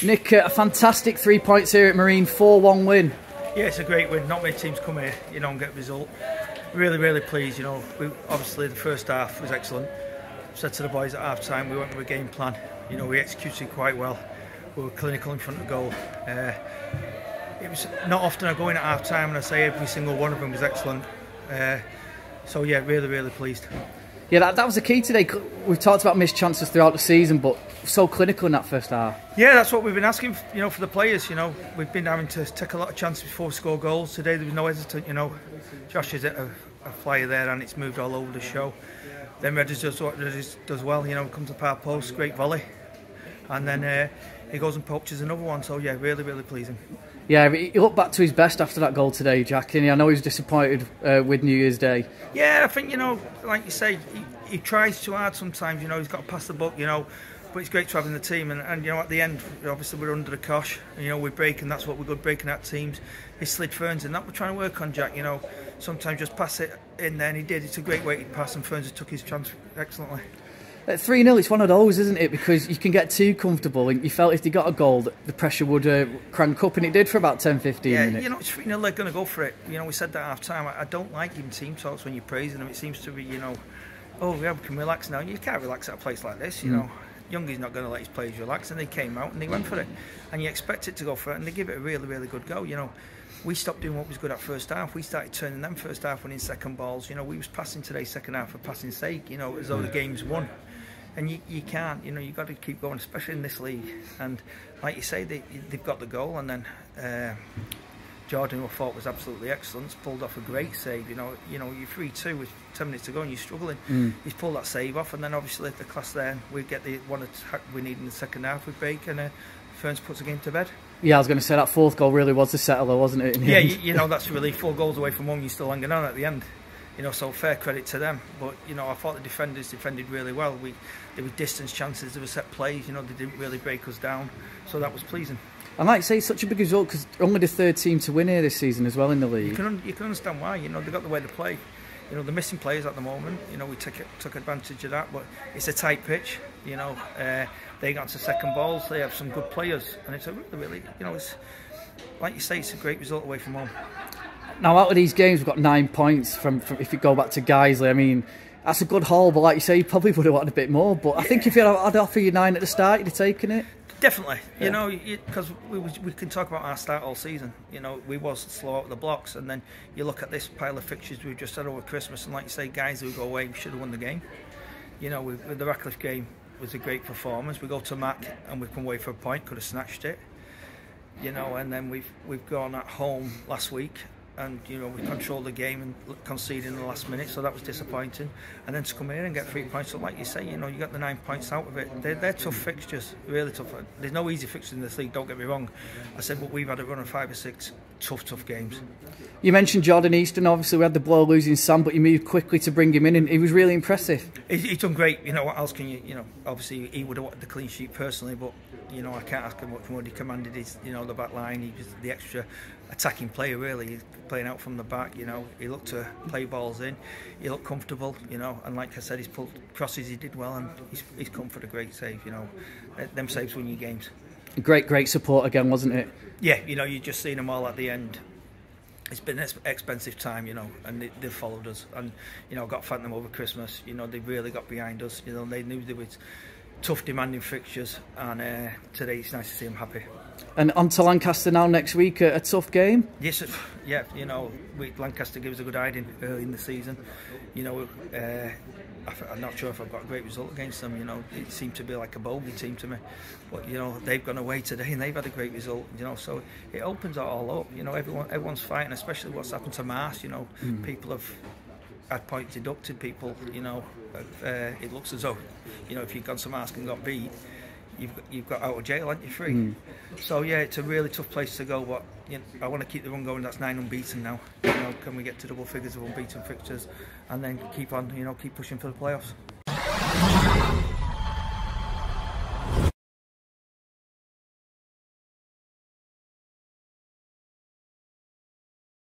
Nick, a fantastic 3 points here at Marine, 4-1 win. Yeah, it's a great win. Not many teams come here, and get a result. Really pleased. Obviously the first half was excellent. Said to the boys at half time, we went with a game plan. We executed quite well. We were clinical in front of goal. It was not often I go in at half time and I say every single one of them was excellent. So yeah, really pleased. Yeah, that was the key today. We've talked about missed chances throughout the season, but so clinical in that first half. Yeah, that's what we've been asking, for the players. We've been having to take a lot of chances before we score goals. Today there was no hesitant. Josh is a flyer there and it's moved all over the show. Then Redders does what Redders does well. Comes to the far post, great volley, and then he goes and poaches another one. So yeah, really pleasing. Yeah, he looked back to his best after that goal today, Jack. And I know he was disappointed with New Year's Day. Yeah, I think like you say, he tries too hard sometimes. He's got to pass the buck. But it's great to have in the team. And at the end, obviously we're under the cosh. We're breaking. That's what we're good, breaking at teams. He slid Ferns in. That we're trying to work on, Jack. Sometimes just pass it in there, and he did. It's a great weighted pass, and Ferns took his chance excellently. At 3-0, it's one of those, isn't it? Because you can get too comfortable, and you felt if they got a goal, the pressure would crank up, and it did for about 10-15 minutes. It's 3-0, they're going to go for it. We said that at half time. I don't like even team talks when you're praising them. It seems to be, oh yeah, we can relax now. You can't relax at a place like this, Youngie's not going to let his players relax, and they came out and they went for it. And you expect it to go for it, and they give it a really good go. We stopped doing what was good at first half. We started turning them first half, winning second balls. We was passing today second half for passing sake, as though the game's won. And you can't, you've got to keep going, especially in this league. And like you say, they've got the goal, and then Jordan, who I thought was absolutely excellent, pulled off a great save. You're 3-2 with 10 minutes to go and you're struggling. He's pulled that save off, and then obviously the class there, we get the one attack we need in the second half with Bake, and Ferns puts the game to bed. Yeah, I was going to say that fourth goal really was the settler, wasn't it? Yeah, that's really 4 goals away from home. You're still hanging on at the end. So fair credit to them. But I thought the defenders defended really well. There were distance chances, there were set plays. They didn't really break us down, so that was pleasing. And like I say, it's such a big result because only the third team to win here this season as well in the league. You can understand why. They've got the way to play. They're missing players at the moment. We took advantage of that, but it's a tight pitch. They got to second balls. They have some good players, and it's a really, it's like you say, it's a great result away from home. Now, out of these games, we've got 9 points from if you go back to Guiseley. I mean, that's a good haul, but like you say, you probably would have wanted a bit more. But I think if you had offered you 9 at the start, you'd have taken it. Definitely, because we can talk about our start all season. We was slow out of the blocks, and then you look at this pile of fixtures we've just had over Christmas, and like you say, guys who go away, we should have won the game. With the Ratcliffe game was a great performance. We go to Mac and we come away for a point, could have snatched it. And then we've gone at home last week. And we controlled the game and conceded in the last minute, so that was disappointing. And then to come here and get 3 points, so like you say, you got the 9 points out of it. They're tough fixtures, really tough. There's no easy fixtures in this league, don't get me wrong. I said, but we've had a run of 5 or 6 tough games. You mentioned Jordan Easton. Obviously we had the blow losing Sam, but you moved quickly to bring him in, and he was really impressive. He's done great. What else can you, obviously he would have wanted the clean sheet personally, but I can't ask him much more. He commanded his, the back line. He was the extra attacking player, really. He's playing out from the back. He looked to play balls in. He looked comfortable, and like I said, he's pulled crosses. He did well, and he's come for the great save. Them saves win you games. Great support again, wasn't it? Yeah, you just seen them all at the end. It's been an expensive time, and they've followed us. And I've got to thank them over Christmas. They really got behind us. They knew there was tough, demanding fixtures, and today it's nice to see them happy. And on to Lancaster now next week, a tough game. Yes, yeah. Lancaster gives a good hiding early in the season. I'm not sure if I've got a great result against them. It seemed to be like a bogey team to me, but they've gone away today and they've had a great result. So it opens it all up. Everyone's fighting, especially what's happened to Mars. People have had points deducted. People, it looks as though, if you've gone to Mars and got beat, you've got out of jail, aren't you, free? So yeah, it's a really tough place to go, but I want to keep the run going. That's 9 unbeaten now. Can we get to double figures of unbeaten fixtures, and then keep on, keep pushing for the playoffs?